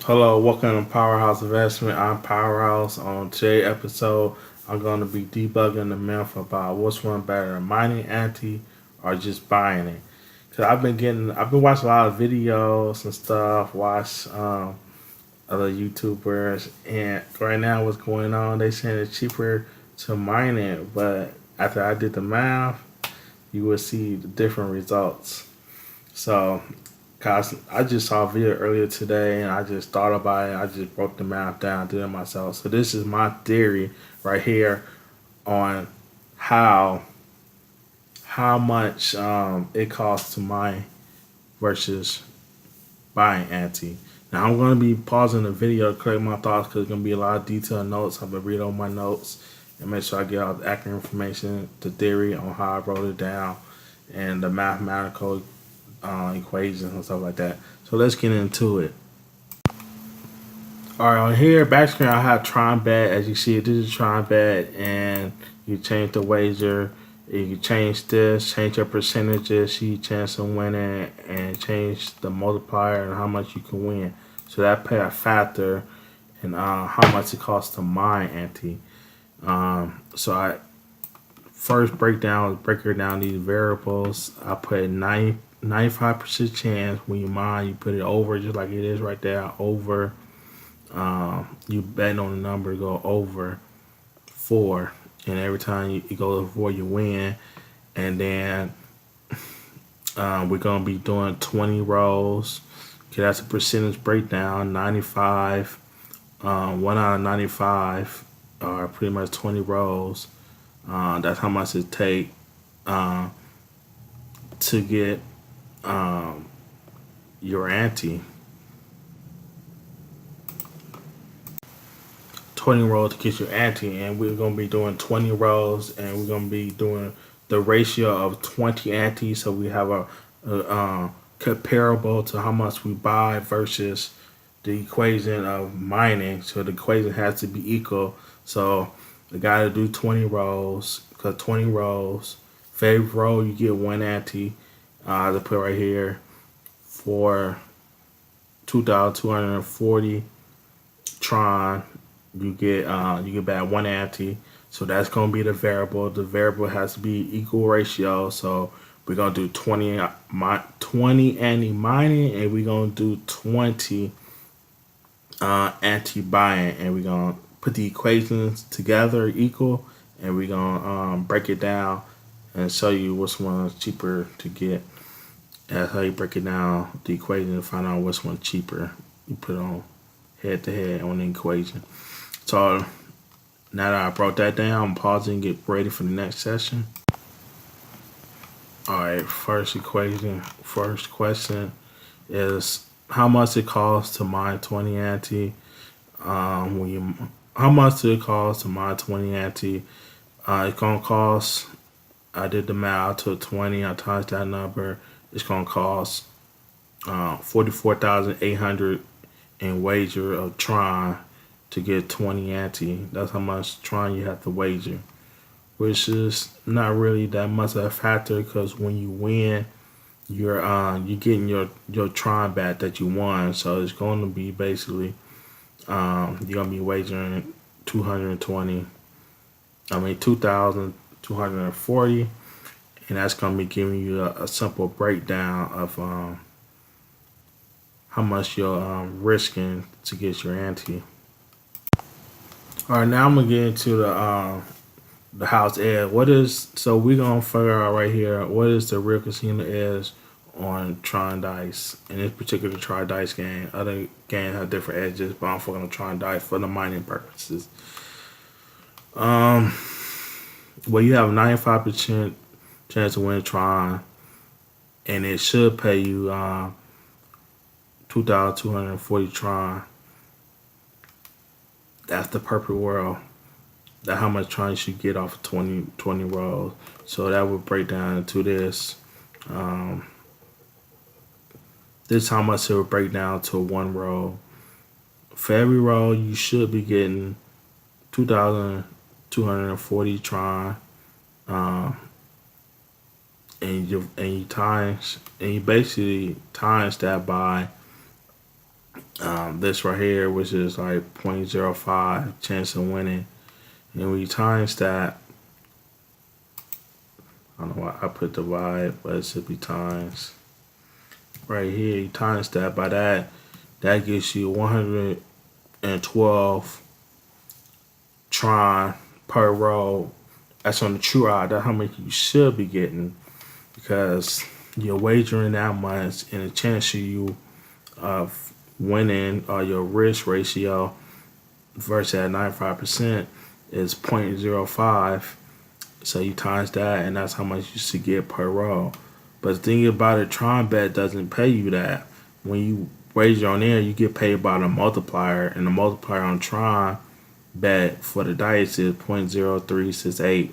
Hello, welcome to Powerhouse Investment. I'm Powerhouse. On today's episode, I'm going to be debugging the myth about what's one better, mining ante or just buying it. Cause I've been watching a lot of videos and stuff. Watch other YouTubers, and right now what's going on? They saying it's cheaper to mine it, but after I did the math, you will see the different results. So cause I just saw a video earlier today and I just thought about it. I just broke the math down, did it myself. So this is my theory right here on how how much it costs to mine versus buying ante. Now I'm going to be pausing the video to collect my thoughts because there's going to be a lot of detailed notes. I'm going to read all my notes and make sure I get all the accurate information, the theory on how I wrote it down, and the mathematical equations and stuff like that. So let's get into it. All right, on here, back screen, I have Tron Bet. As you see, this is Tron Bet, and you change the wager. You can change this, change your percentages, see your chance of winning, and change the multiplier and how much you can win. So that play a factor in how much it costs to mine ante. So I first break down these variables. I put 95% chance when you mine, you put it over just like it is right there, over. You bet on the number, go over 4, and every time you go over 4, you win. And then we're gonna be doing 20 rows. Okay, that's a percentage breakdown. 95, 1 out of 95 are pretty much 20 rows. That's how much it take to get your ante. 20 rows to get your ante, and we're gonna be doing 20 rows, and we're gonna be doing the ratio of 20 ante, so we have a comparable to how much we buy versus the equation of mining. So the equation has to be equal. So the guy to do 20 rows, because 20 rows, for every row you get 1 ante. I have to put right here for 2,240 Tron. You get back 1 ante. So that's gonna be the variable. The variable has to be equal ratio. So we're gonna do 20 ante mining, and we're gonna do 20 ante buying, and we're gonna put the equations together equal, and we're gonna break it down and show you which one is cheaper to get. That's how you break it down, the equation, to find out which one's cheaper. You put on head to head on the equation. So now that I broke that down, I'm pausing and get ready for the next session. All right, first question is how much it costs to mine 20 ante. How much it costs to mine 20 ante? It's gonna cost. I did the math. I took 20. I times that number. It's gonna cost 44,800 in wager of Tron to get 20 ante. That's how much Tron you have to wager, which is not really that much of a factor because when you win, you're getting your Tron back that you won. So it's going to be basically you're gonna be wagering 220. 2,240, and that's gonna be giving you a simple breakdown of how much you're risking to get your ante. All right, now I'm gonna get into the house edge. So we're gonna figure out right here what is the real casino edge on Tron Dice. In this particular Tron Dice game, other games have different edges, but I'm focusing on Tron Dice for the mining purposes. Well, you have a 95% chance to win Tron, and it should pay you 2,240 Tron. That's the perfect world. That's how much Tron you should get off of 20 rolls. So that would break down into this. This is how much it would break down to 1 roll. For every roll, you should be getting 2,240 Tron. And you basically times that by this right here, which is like 0.05 chance of winning. And we times that, I don't know why I put divide, but it should be times. Right here, you times that by that gives you 112 Tron per roll. That's on the true odd. That's how much you should be getting, because you're wagering that much, and the chance of you winning, or your risk ratio versus at 95% is 0.05. So you times that, and that's how much you should get per roll. But the thing about it, Tron Bet doesn't pay you that. When you wager on there, you get paid by the multiplier, and the multiplier on Tron Bet for the dice is 0.0368,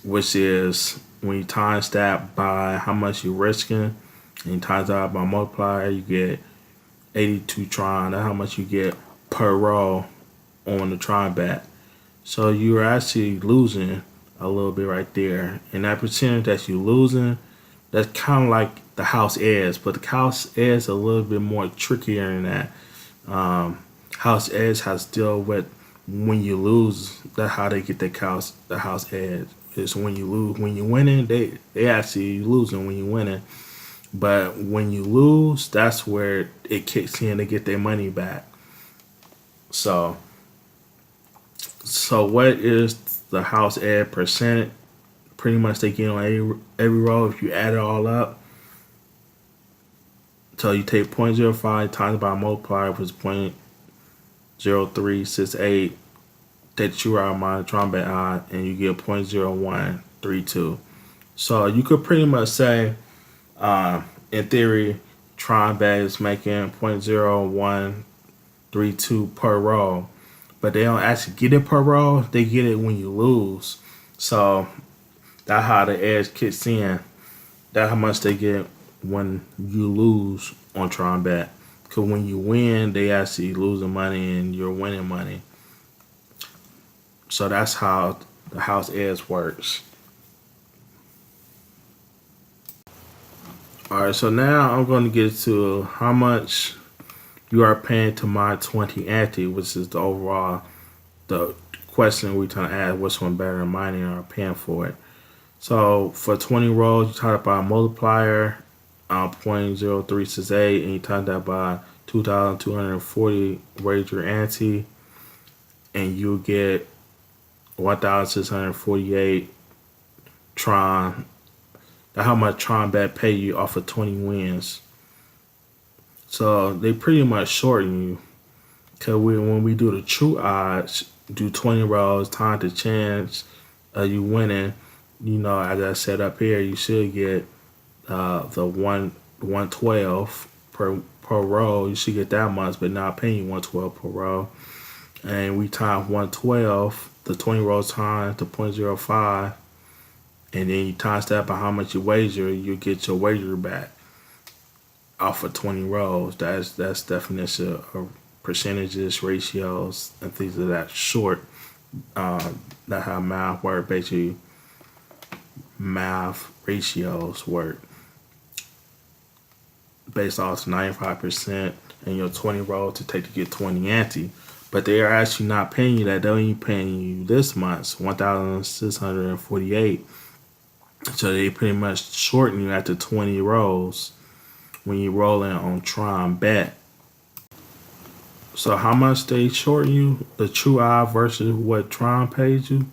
which is when you times that by how much you're risking, and you times that by multiplier, you get 82 Tron. That's how much you get per roll on the Tron Bet. So you're actually losing a little bit right there. And that percentage that you're losing, that's kind of like the house edge, but the house edge is a little bit more trickier than that. House edge has to deal with when you lose. That's how they get the house edge. It's when you lose. When you're winning, they actually losing when you're winning. But when you lose, that's where it kicks in to get their money back. So what is the house edge percent? Pretty much they get on every roll if you add it all up. So you take 0.05 times by multiplier, which is 0.0368. Take the true odd minus Tron Bet odd, and you get 0.0132. So you could pretty much say, in theory, Tron Bet is making 0.0132 per roll, but they don't actually get it per roll. They get it when you lose. So that's how the edge kicks in. That's how much they get when you lose on Tron Bet. Because when you win, they actually losing money and you're winning money. So that's how the house edge works. Alright, so now I'm going to get to how much you are paying to mine 20 ante, which is the overall the question we're trying to ask, which one better than mining or paying for it. So for 20 rolls, you times that by a multiplier, 0.0368, and you times that by 2,240 wager ante, and you get 1,648 Tron. That's how much Tron Bet pay you off of 20 wins. So they pretty much shorten you. Because when we do the true odds, do 20 rolls, time to chance you winning, as I said up here, you should get the 112 per roll. You should get that much, but not paying you 112 per roll. And we times 112, the 20 rolls time to 0.05, and then you times that by how much you wager, you get your wager back off of 20 rolls. That's definition of percentages, ratios, and things of that sort. That's how math work. Basically, math ratios work based off 95% and your 20 roll to take to get 20 ante. But they are actually not paying you that. They're only paying you this month's 1,648. So they pretty much shorten you after 20 rolls when you roll in on Tron Bet. So how much they shorten you? The true odd versus what Tron pays you.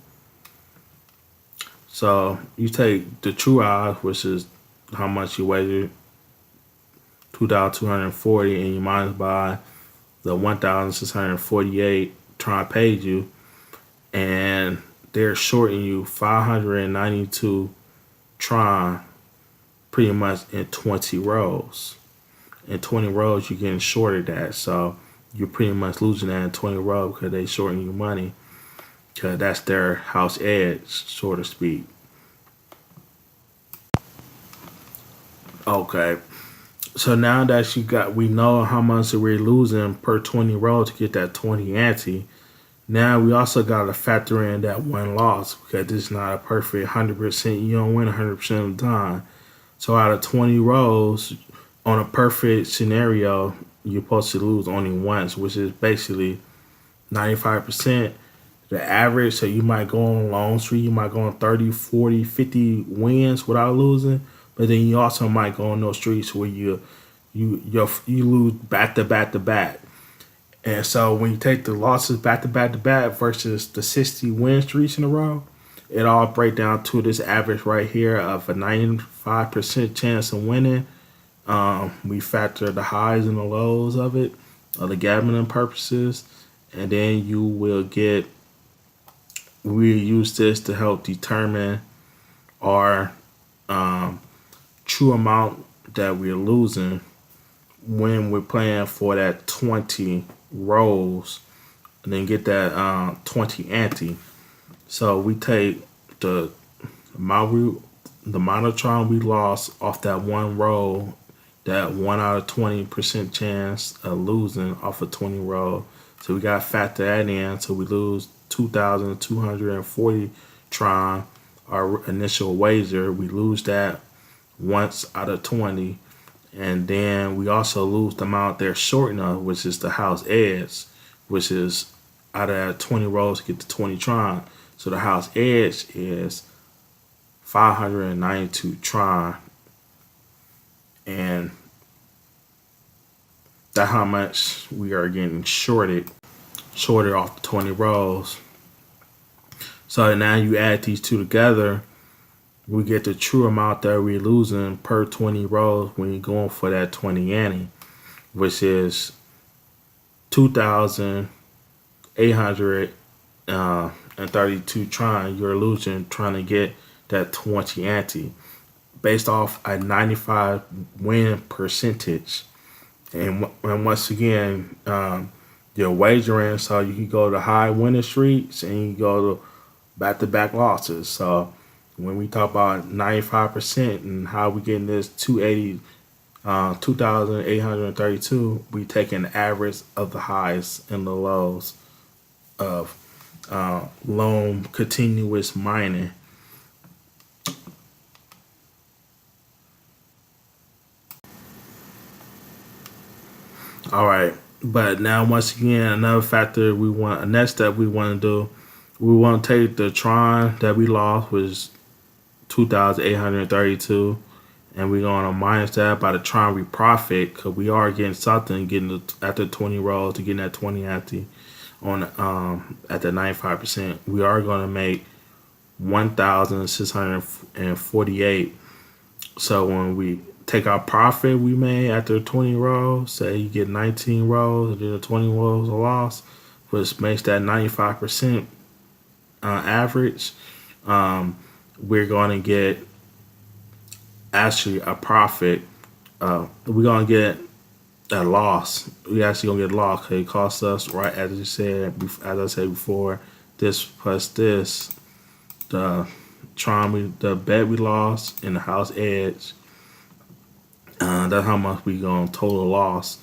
So you take the true odd, which is how much you wager, 2,240, and you minus by the 1,648 Tron paid you, and they're shorting you 592 Tron pretty much in 20 rows. In 20 rows, you're getting shorted that. So you're pretty much losing that in 20 rows because they shorten you money. Because that's their house edge, so to speak. Okay. So now that we know how much we're losing per 20 rows to get that 20 ante. Now we also got to factor in that one loss, because this is not a perfect 100%. You don't win 100% of the time. So out of 20 rows, on a perfect scenario, you're supposed to lose only once, which is basically 95%. The average, so you might go on a long streak, you might go on 30, 40, 50 wins without losing, but then you also might go on those streaks where you lose back to back to back. And so when you take the losses back to back to back versus the 60 win streaks in a row, it all break down to this average right here of a 95% chance of winning. We factor the highs and the lows of it, the gambling purposes, and then we use this to help determine our true amount that we're losing when we're playing for that 20 rolls and then get that 20 ante. So we take the amount of time we lost off that one roll, that 1 out of 20% chance of losing off a 20 roll. So we got to factor that in. So we lose 2,240 Tron, our initial wager. We lose that once out of 20. And then we also lose the amount they're shorting of, which is the house edge, which is out of that 20 rolls to get to 20 Tron. So the house edge is 592 Tron. And that's how much we are getting shorted off the 20 rolls. So now you add these two together, we get the true amount that we're losing per 20 rolls when you're going for that 20 ante, which is 2,832 Tron. You're losing trying to get that 20 ante based off a 95 win percentage. And once again, you're wagering, so you can go to high winning streaks and you go to back-to-back losses. So when we talk about 95% and how we getting this 2,832, we take an average of the highs and the lows of loan continuous mining. All right, but now once again, another factor a next step we want to do, we want to take the Tron that we lost, was 2,832, and we're going to minus that by the Tron we profit, because we are getting something, getting after 20 rolls to getting that 20 ante on at the 95%. We are going to make 1,648. So when we take our profit we made after 20 rolls, say you get 19 rolls and then the 20 rolls a loss, which makes that 95% average, we're going to get actually a profit. We're going to get a loss. We actually going to get a loss. It costs us, right, as I said before, this plus this, the bet we lost, and the house edge. That's how much we going to total loss.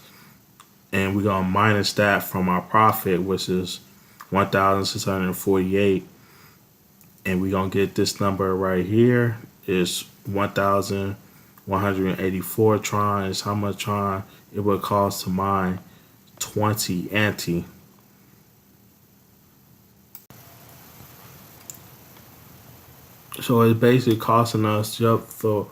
And we're going to minus that from our profit, which is 1,648. And we're going to get this number right here is 1,184 Tron. Is how much Tron it would cost to mine 20 ante. So it's basically costing us just for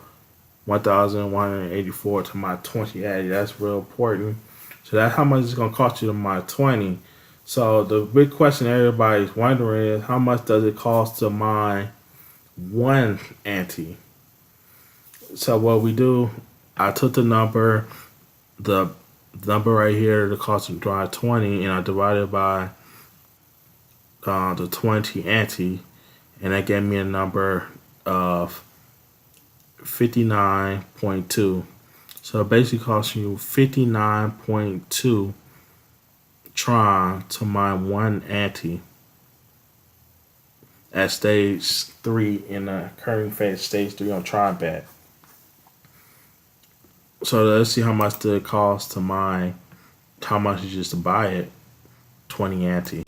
1,184 to my 20 ante. That's real important. So that's how much it's going to cost you to my 20. So the big question everybody's wondering is, how much does it cost to mine one ante? So what we do, I took the number right here, the cost to draw 20, and I divided by the 20 ante, and that gave me a number of 59.2. So it basically costs you 59.2 Tron to mine one ante at stage 3 in the current phase, stage 3 on Tron bet. So let's see how much it costs to mine, how much is just to buy it, 20 ante.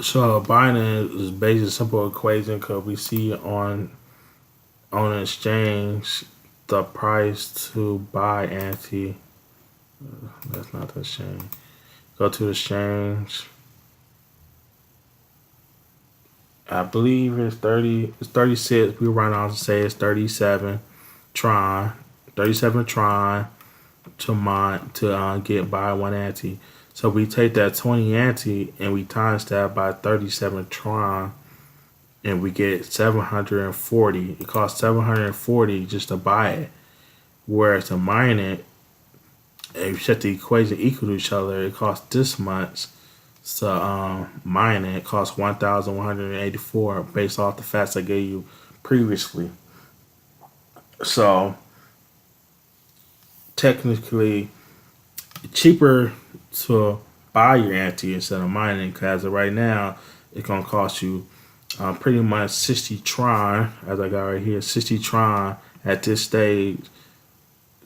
So buying it is basically a simple equation, because we see on an exchange the price to buy ante That's not the exchange. Go to the exchange. I believe it's 30. It's 36. We right now to say it's 37 Tron. 37 Tron to mine to get by one ante. So we take that 20 ante and we times that by 37 Tron, and we get 740. It costs 740 just to buy it. Whereas to mine it, if you set the equation equal to each other, it costs this much. So mine it costs 1,184 based off the facts I gave you previously. So technically, cheaper to buy your ante instead of mining, because right now it's gonna cost you pretty much 60 Tron, as I got right here, 60 Tron at this stage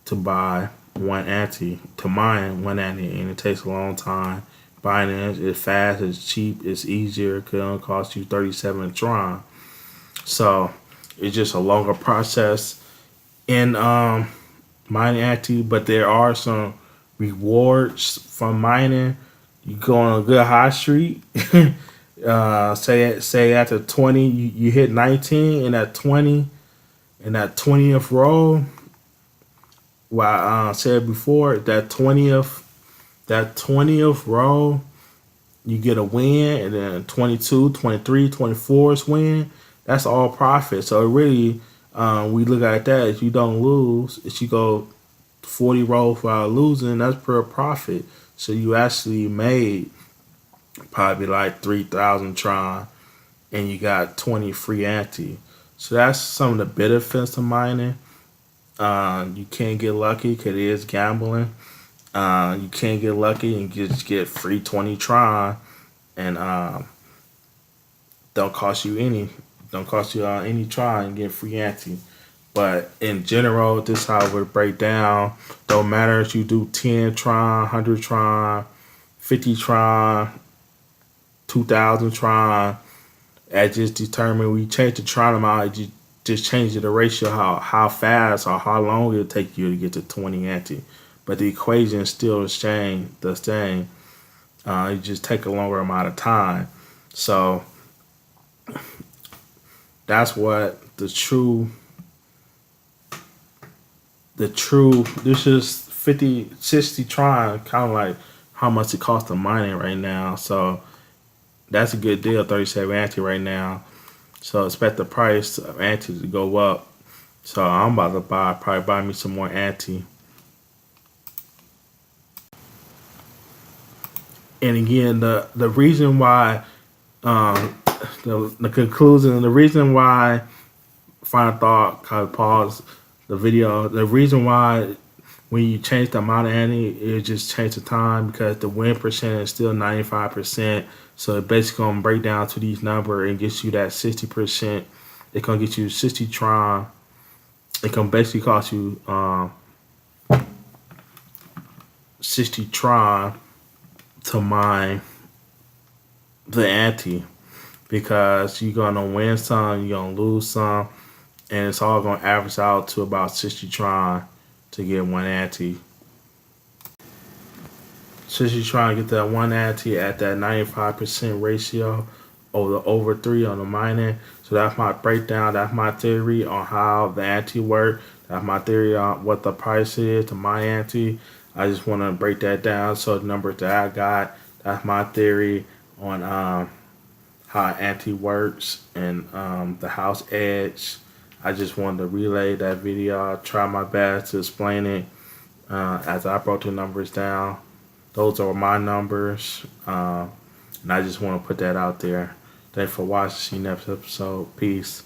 to buy one ante, to mine one ante, and it takes a long time. Buying it is fast, it's cheap, it's easier, it could only cost you 37 Tron. So it's just a longer process in mining ante, but there are some rewards from mining. You go on a good high street. Say after 20, you hit 19 in that 20th row. Well, I said before, that twentieth row, you get a win, and then 22, 23, 24 is win. That's all profit. So really, we look at that. If you don't lose, if you go 40 rows without losing, that's pure profit. So you actually made probably like 3,000 Tron, and you got 20 free ante. So that's some of the benefits of mining. You can't get lucky because it is gambling. You can't get lucky and just get free 20 Tron, and don't cost you any Tron and get free ante. But in general, this is how it would break down. Don't matter if you do 10 Tron, 100 Tron, 50 Tron, 2,000 Tron. That just determine we change the Tron amount. You just change the ratio how fast or how long it'll take you to get to 20 ante. But the equation is still the same. It just take a longer amount of time. So that's what this is 50, 60 Tron, kind of like how much it costs to mine it right now. So that's a good deal, 37 ante right now. So expect the price of ante to go up. So I'm about to probably buy me some more ante. And again, the reason why, the conclusion, the reason why, final thought, kind of pause the video. The reason why when you change the amount of ante, it just change the time, because the win percent is still 95%. So it basically gonna break down to these numbers and gets you that 60%. It's gonna get you 60 Tron. It can basically cost you 60 Tron to mine the ante, because you're gonna win some, you're gonna lose some, and it's all gonna average out to about 60 Tron to get one ante. 60 Tron to get that one ante at that 95% ratio over 3 on the mining. So that's my breakdown. That's my theory on how the ante work. That's my theory on what the price is to my ante. I just want to break that down. So the numbers that I got, that's my theory on how ante works and the house edge. I just wanted to relay that video. I try my best to explain it as I broke the numbers down. Those are my numbers, and I just want to put that out there. Thanks for watching. See you next episode. Peace.